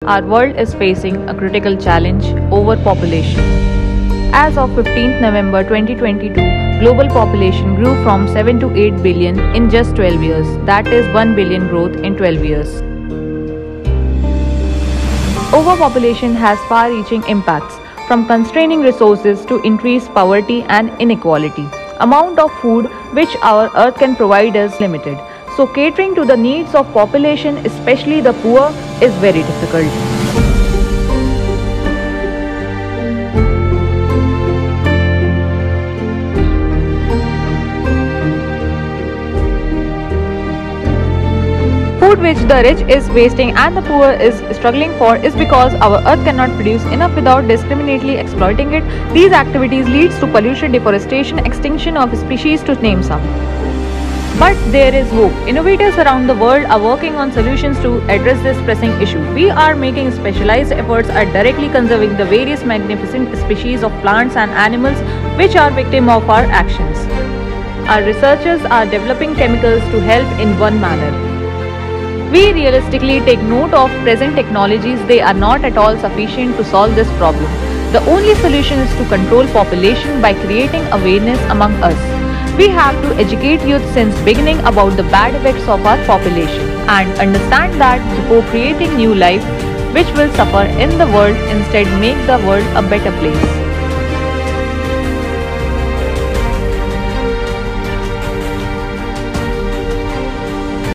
Our world is facing a critical challenge: overpopulation. As of 15th November 2022, global population grew from 7 to 8 billion in just 12 years. That is 1 billion growth in 12 years. Overpopulation has far-reaching impacts, from constraining resources to increased poverty and inequality. Amount of food which our earth can provide is limited. So catering to the needs of population, especially the poor, is very difficult. Food which the rich is wasting and the poor is struggling for is because our earth cannot produce enough without discriminately exploiting it. These activities leads to pollution, deforestation, extinction of species, to name some. But there is hope. Innovators around the world are working on solutions to address this pressing issue. We are making specialized efforts at directly conserving the various magnificent species of plants and animals which are victim of our actions. Our researchers are developing chemicals to help in one manner. We realistically take note of present technologies. They are not at all sufficient to solve this problem. The only solution is to control population by creating awareness among us. We have to educate youth since beginning about the bad effects of our population and understand that before creating new life which will suffer in the world, instead make the world a better place.